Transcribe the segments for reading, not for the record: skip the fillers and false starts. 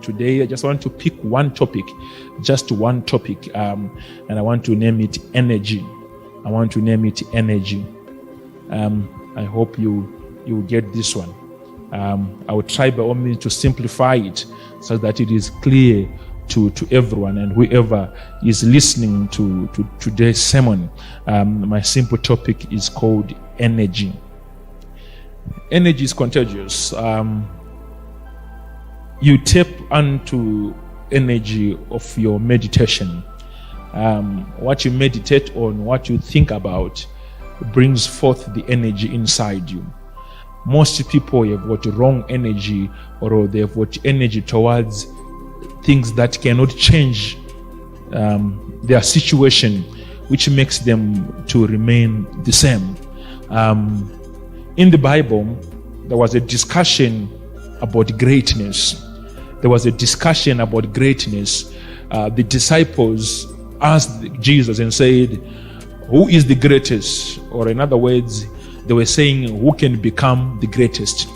today I just want to pick one topic, just one topic, and I want to name it energy. I want to name it energy. I hope you get this one. I will try by all means to simplify it so that it is clear to everyone and whoever is listening to today's sermon. My simple topic is called energy. Energy is contagious. You tap onto energy of your meditation. What you meditate on, what you think about, brings forth the energy inside you. Most people have got wrong energy, or they have got energy towards things that cannot change their situation, which makes them to remain the same. In the Bible, there was a discussion about greatness. There was a discussion about greatness. The disciples asked Jesus and said, "Who is the greatest?" Or in other words, they were saying, "Who can become the greatest?"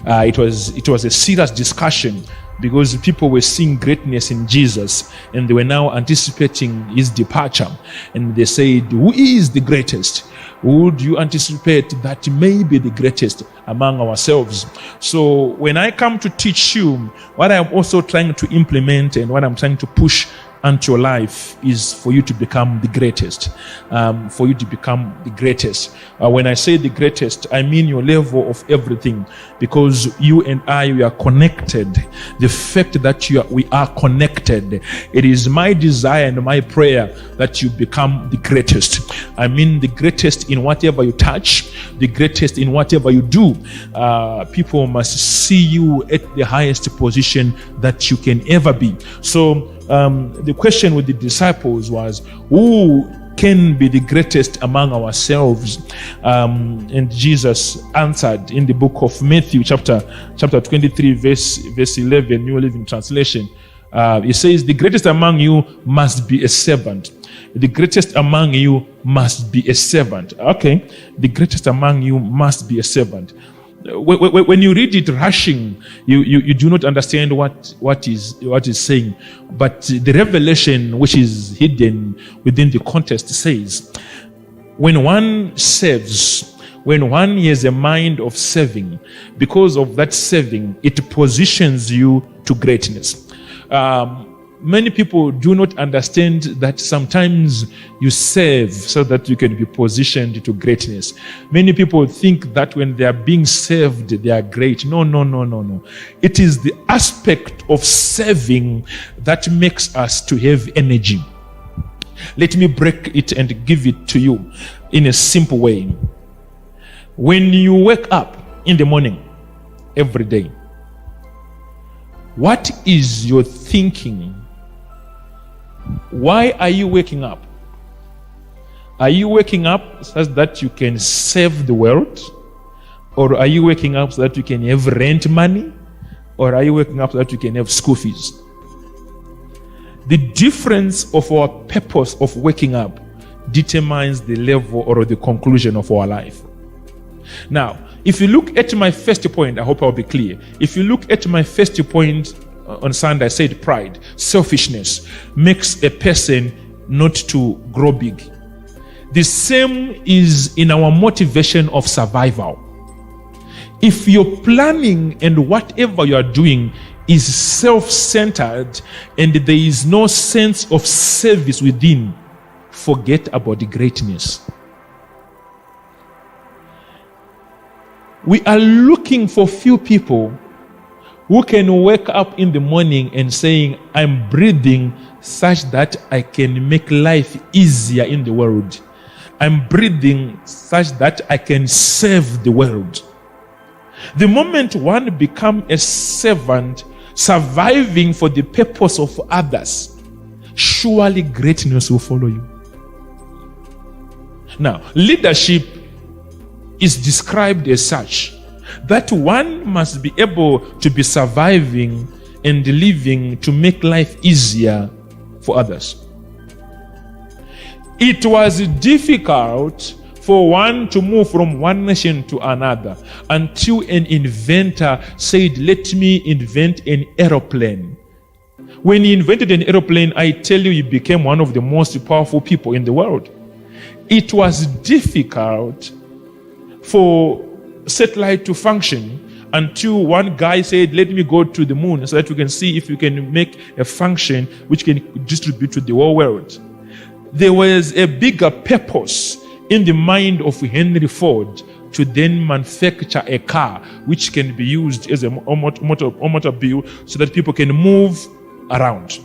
It was a serious discussion because people were seeing greatness in Jesus and they were now anticipating his departure. And they said, "Who is the greatest? Would you anticipate that may be the greatest among ourselves?" So when I come to teach you, what I'm also trying to implement and what I'm trying to push onto your life is for you to become the greatest. For you to become the greatest. When I say the greatest, I mean your level of everything, because you and I, we are connected. The fact that we are connected, it is my desire and my prayer that you become the greatest. I mean the greatest in whatever you touch, the greatest in whatever you do. People must see you at the highest position that you can ever be. So the question with the disciples was, who can be the greatest among ourselves? And Jesus answered in the book of Matthew, chapter 23, verse 11, New Living Translation. He says, "The greatest among you must be a servant." The greatest among you must be a servant. Okay, the greatest among you must be a servant. When you read it rushing, you do not understand what is saying. But the revelation which is hidden within the context says, when one serves, when one has a mind of serving, because of that serving, it positions you to greatness. Many people do not understand that sometimes you serve so that you can be positioned to greatness. Many people think that when they are being served, they are great. No. It is the aspect of serving that makes us to have energy. Let me break it and give it to you in a simple way. When you wake up in the morning, every day, what is your thinking? Why are you waking up? Are you waking up so that you can save the world? Or are you waking up so that you can have rent money? Or are you waking up so that you can have school fees? The difference of our purpose of waking up determines the level or the conclusion of our life. Now, if you look at my first point, I hope I'll be clear. If you look at my first point on Sunday, I said pride, selfishness makes a person not to grow big. The same is in our motivation of survival. If you're planning and whatever you are doing is self-centered and there is no sense of service within, forget about the greatness. We are looking for few people who can wake up in the morning and saying, "I'm breathing such that I can make life easier in the world. I'm breathing such that I can serve the world." The moment one becomes a servant, surviving for the purpose of others, surely greatness will follow you. Now, leadership is described as such that one must be able to be surviving and living to make life easier for others. It was difficult for one to move from one nation to another until an inventor said, "Let me invent an aeroplane." When he invented an aeroplane, I tell you, he became one of the most powerful people in the world. It was difficult for satellite to function until one guy said, let me go to the moon so that we can see if we can make a function which can distribute to the whole world. There was a bigger purpose in the mind of Henry Ford to then manufacture a car which can be used as a automobile so that people can move around.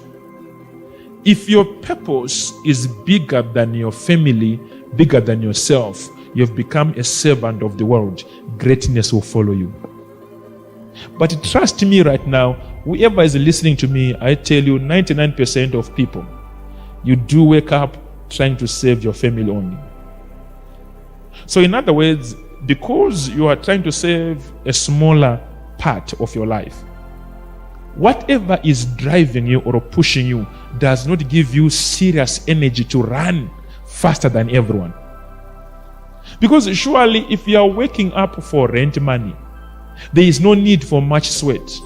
If your purpose is bigger than your family, bigger than yourself, you have become a servant of the world. Greatness will follow you. But trust me right now, whoever is listening to me, I tell you 99% of people, you do wake up trying to save your family only. So in other words, because you are trying to save a smaller part of your life, whatever is driving you or pushing you does not give you serious energy to run faster than everyone. Because surely if you are waking up for rent money, there is no need for much sweat.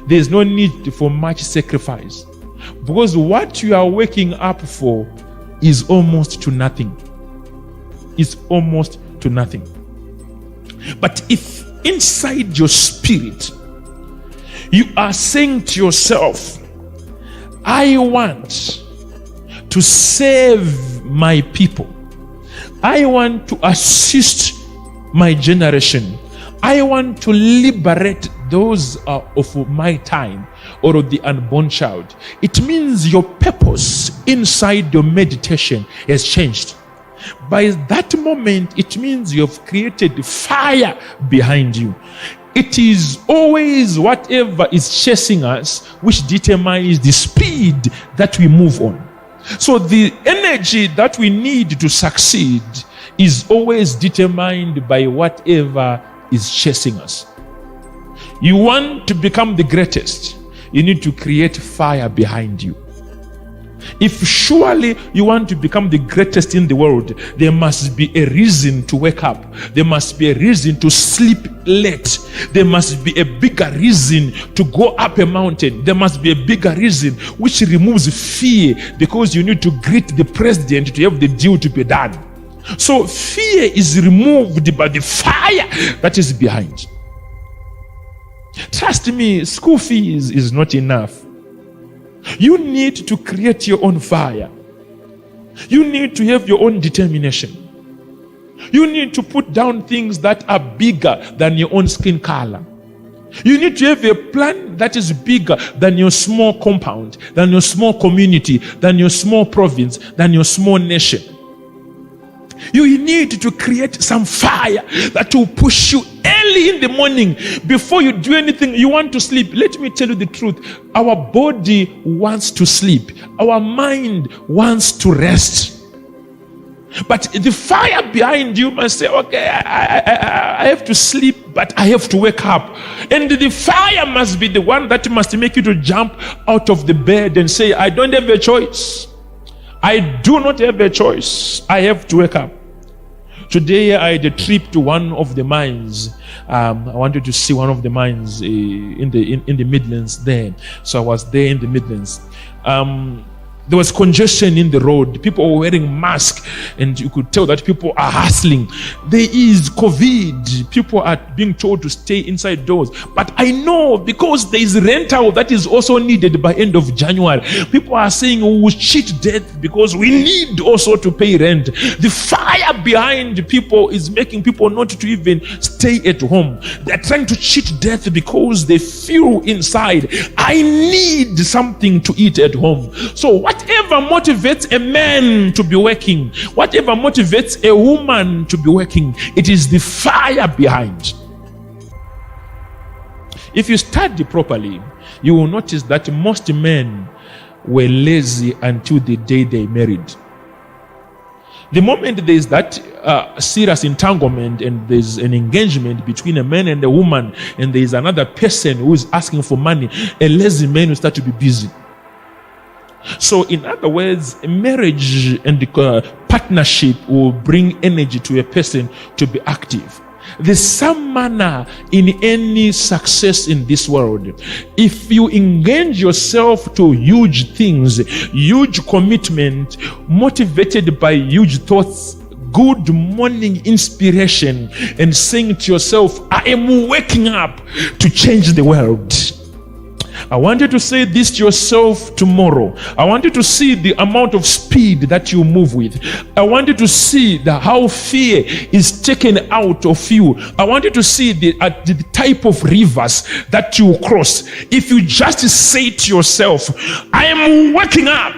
There is no need for much sacrifice. Because what you are waking up for is almost to nothing. It's almost to nothing. But if inside your spirit, you are saying to yourself, I want to save my people. I want to assist my generation. I want to liberate those of my time or of the unborn child. It means your purpose inside your meditation has changed. By that moment, it means you have created fire behind you. It is always whatever is chasing us which determines the speed that we move on. So the energy that we need to succeed is always determined by whatever is chasing us. You want to become the greatest, you need to create fire behind you. If surely you want to become the greatest in the world, there must be a reason to wake up. There must be a reason to sleep late. There must be a bigger reason to go up a mountain. There must be a bigger reason which removes fear, because you need to greet the president to have the deal to be done. So fear is removed by the fire that is behind. Trust me, school fees is not enough. You need to create your own fire. You need to have your own determination. You need to put down things that are bigger than your own skin color. You need to have a plan that is bigger than your small compound, than your small community, than your small province, than your small nation. You need to create some fire that will push you early in the morning before you do anything. You want to sleep. Let me tell you the truth. Our body wants to sleep. Our mind wants to rest. But the fire behind you must say, okay, I have to sleep, but I have to wake up. And the fire must be the one that must make you to jump out of the bed and say, I don't have a choice. I do not have a choice. I have to wake up. Today I had a trip to one of the mines. I wanted to see one of the mines in the Midlands there. So I was there in the Midlands. There was congestion in the road. People were wearing masks, and you could tell that people are hustling. There is COVID. People are being told to stay inside doors. But I know, because there is rental that is also needed by end of January. People are saying we will cheat death because we need also to pay rent. The fire behind people is making people not to even stay at home. They're trying to cheat death because they feel inside, I need something to eat at home. So whatever motivates a man to be working, whatever motivates a woman to be working, it is the fire behind. If you study properly, you will notice that most men were lazy until the day they married. The moment there is that serious entanglement and there's an engagement between a man and a woman, and there is another person who is asking for money, a lazy man will start to be busy. So in other words, marriage and the partnership will bring energy to a person to be active. There's some manner in any success in this world. If you engage yourself to huge things, huge commitment, motivated by huge thoughts, good morning inspiration, and saying to yourself, I am waking up to change the world. I want you to say this to yourself tomorrow. I want you to see the amount of speed that you move with. I want you to see how fear is taken out of you. I want you to see the type of rivers that you cross. If you just say to yourself, I am waking up,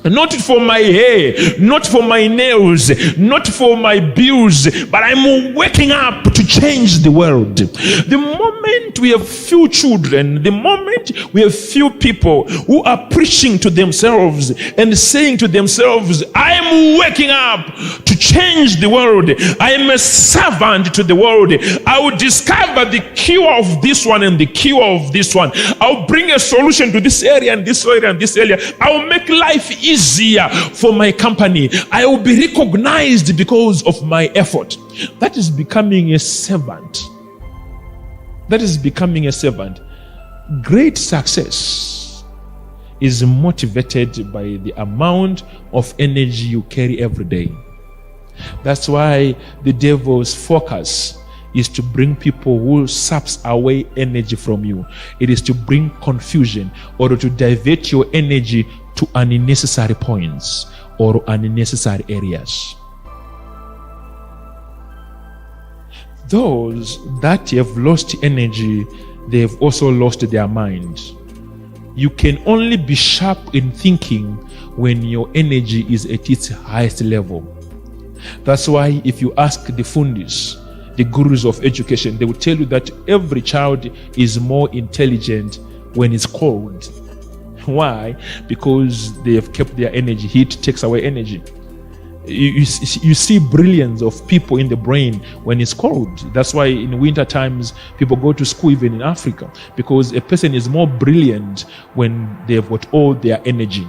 not for my hair, not for my nails, not for my bills, but I'm waking up to change the world. The moment we have few children, the moment we have few people who are preaching to themselves and saying to themselves, I am waking up to change the world. I am a servant to the world. I will discover the cure of this one and the cure of this one. I'll bring a solution to this area and this area and this area. I will make life easier for my company. I will be recognized because of my effort. That is becoming a servant. That is becoming a servant. Great success is motivated by the amount of energy you carry every day. That's why the devil's focus is to bring people who saps away energy from you. It is to bring confusion or to divert your energy to unnecessary points or unnecessary areas. Those that have lost energy, they have also lost their mind. You can only be sharp in thinking when your energy is at its highest level. That's why if you ask the fundis, the gurus of education, they will tell you that every child is more intelligent when it's cold. Why? Because they have kept their energy. Heat takes away energy. You see brilliance of people in the brain when it's cold. That's why in winter times people go to school, even in Africa, because a person is more brilliant when they've got all their energy.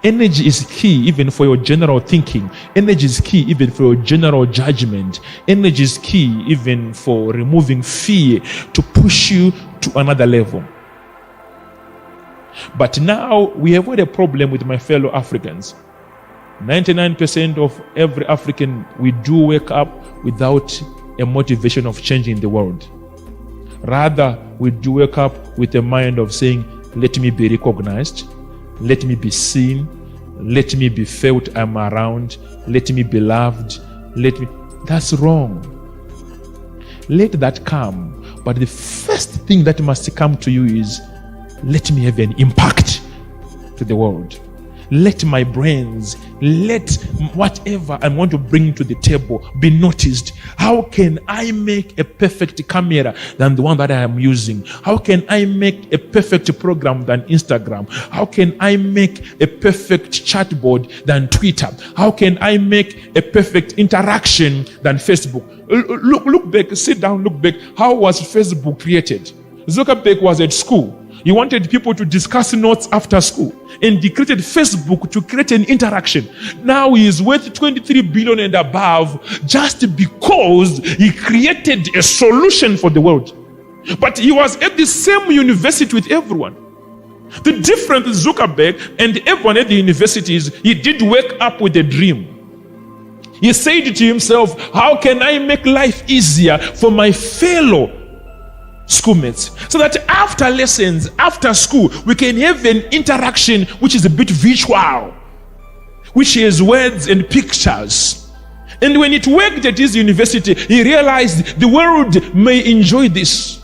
Energy is key even for your general thinking. Energy is key even for your general judgment. Energy is key even for removing fear to push you to another level. But now we have got a problem with my fellow Africans. 99% of every African, we do wake up without a motivation of changing the world. Rather, we do wake up with a mind of saying, let me be recognized, let me be seen, let me be felt I'm around, let me be loved, That's wrong. Let that come. But the first thing that must come to you is, let me have an impact to the world. Let my brains, let whatever I want to bring to the table be noticed. How can I make a perfect camera than the one that I am using? How can I make a perfect program than Instagram? How can I make a perfect chatbot than Twitter? How can I make a perfect interaction than Facebook? Look back, sit down, look back. How was Facebook created? Zuckerberg was at school. He wanted people to discuss notes after school, and he created Facebook to create an interaction. Now he is worth 23 billion and above just because he created a solution for the world. But he was at the same university with everyone. The difference with Zuckerberg and everyone at the universities, he did wake up with a dream. He said to himself, how can I make life easier for my fellow schoolmates, so that after lessons, after school, we can have an interaction which is a bit visual, which has words and pictures. And when it worked at his university, he realized the world may enjoy this.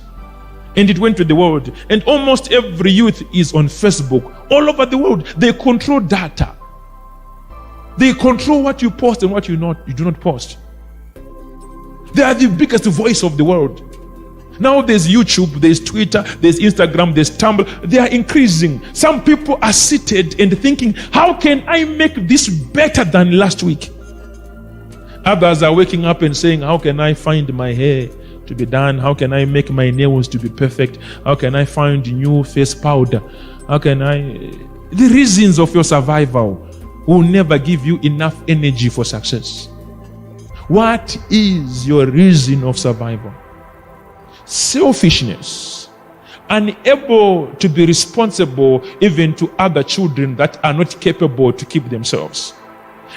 And it went to the world. And almost every youth is on Facebook all over the world. They control data. They control what you post and what you do not post. They are the biggest voice of the world. Now there's YouTube, there's Twitter, there's Instagram, there's Tumblr. They are increasing. Some people are seated and thinking, how can I make this better than last week? Others are waking up and saying, how can I find my hair to be done? How can I make my nails to be perfect? How can I find new face powder? How can I... The reasons of your survival will never give you enough energy for success. What is your reason of survival? Selfishness, unable to be responsible even to other children that are not capable to keep themselves.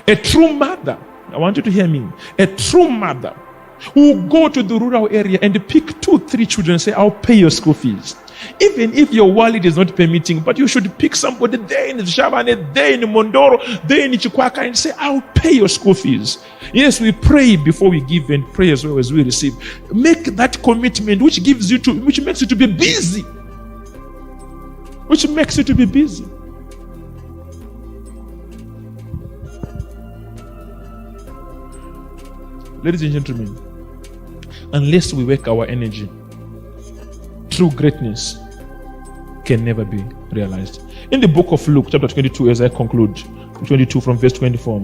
A true mother, I want you to hear me, a true mother who will go to the rural area and pick 2-3 children and say, I'll pay your school fees. Even if your wallet is not permitting, but you should pick somebody there in Shabane, there in Mondoro, there in 𝐿𝐿𝐿 and say, I'll pay your school fees. Yes, we pray before we give and pray as well as we receive. Make that commitment which makes you to be busy. Which makes you to be busy. Ladies and gentlemen, unless we work our energy, true greatness can never be realized. In the book of Luke, chapter 22, as I conclude, 22 from verse 24,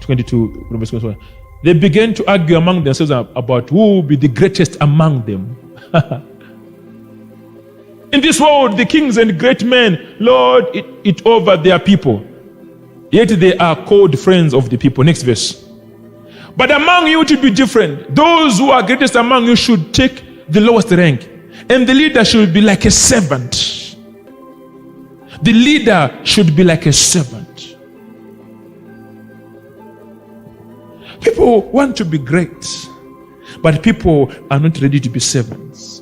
22 from verse 24, they began to argue among themselves about who will be the greatest among them. In this world, the kings and great men lord it over their people, yet they are called friends of the people. Next verse. But among you it will be different. Those who are greatest among you should take the lowest rank, and the leader should be like a servant. The leader should be like a servant. People want to be great, but people are not ready to be servants.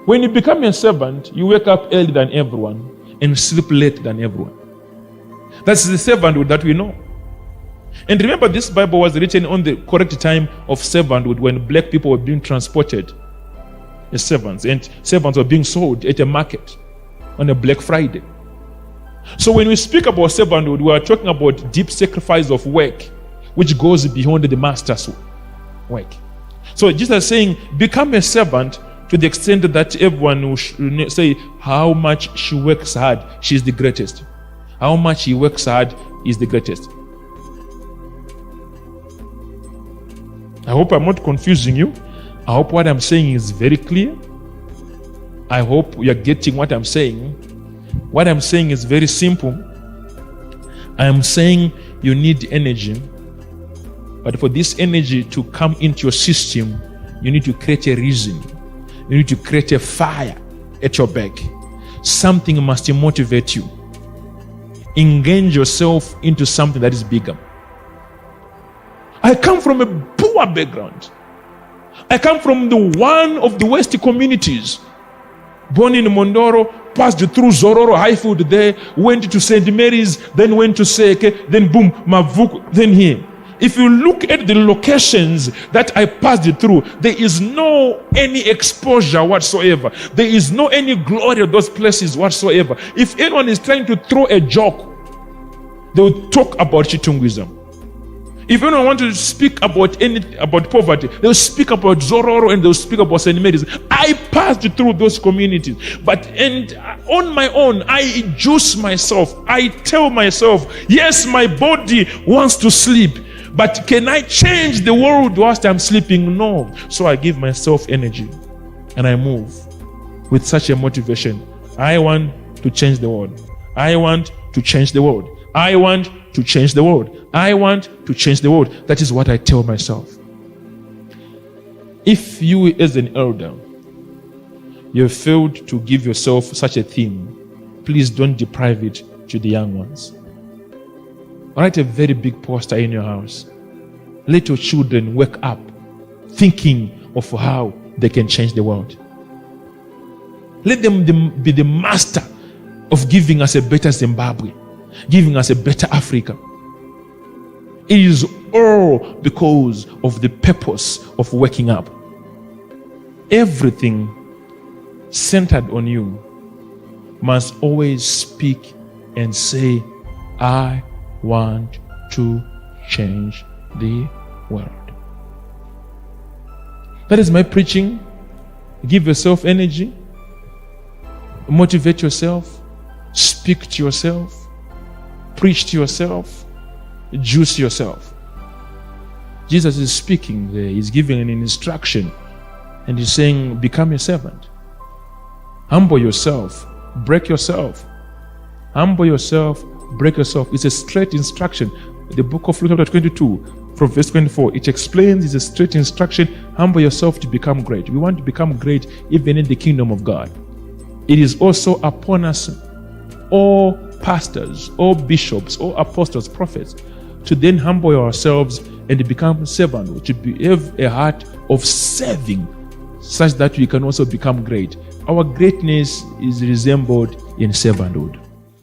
When you become a servant, you wake up early than everyone and sleep late than everyone. That's the servanthood that we know. And remember, this Bible was written on the correct time of servanthood, when black people were being transported as servants, and servants were being sold at a market on a Black Friday. So when we speak about servanthood, we are talking about deep sacrifice of work, which goes beyond the master's work. So Jesus is saying, become a servant to the extent that everyone will say how much she works hard, she's the greatest. How much he works hard is the greatest. I hope I'm not confusing you. I hope what I'm saying is very clear. I hope you're getting what I'm saying. What I'm saying is very simple. I am saying you need energy, but for this energy to come into your system, you need to create a reason. You need to create a fire at your back. Something must motivate you. Engage yourself into something that is bigger. I come from a poor background. I come from one of the West communities. Born in Mondoro, passed through Zororo Highfield there, went to St. Mary's, then went to Seke, then boom, Mavuk, then here. If you look at the locations that I passed through, there is no any exposure whatsoever. There is no any glory of those places whatsoever. If anyone is trying to throw a joke, they will talk about Chitungwism. If anyone wants to speak about poverty, they will speak about Zororo and they will speak about St. Mary's. I passed through those communities, and on my own, I juice myself. I tell myself, yes, my body wants to sleep, but can I change the world whilst I'm sleeping? No. So I give myself energy and I move with such a motivation. I want to change the world. I want to change the world. I want to change the world. I want to change the world. That is what I tell myself. If you as an elder, you have failed to give yourself such a theme, please don't deprive it to the young ones. Write a very big poster in your house. Let your children wake up thinking of how they can change the world. Let them be the master of giving us a better Zimbabwe, giving us a better Africa. It is all because of the purpose of waking up. Everything centered on you must always speak and say, I want to change the world. That is my preaching. Give yourself energy. Motivate yourself. Speak to yourself. Preach to yourself. Juice yourself. Jesus is speaking there. He's giving an instruction. And he's saying, become a servant. Humble yourself. Break yourself. Humble yourself. break yourself. It's a straight instruction. The book of Luke chapter 22, from verse 24, it explains it's a straight instruction. Humble yourself to become great. We want to become great even in the kingdom of God. It is also upon us, all pastors, all bishops, all apostles, prophets, to then humble ourselves and to become servant, to have a heart of serving, such that we can also become great. Our greatness is resembled in servanthood.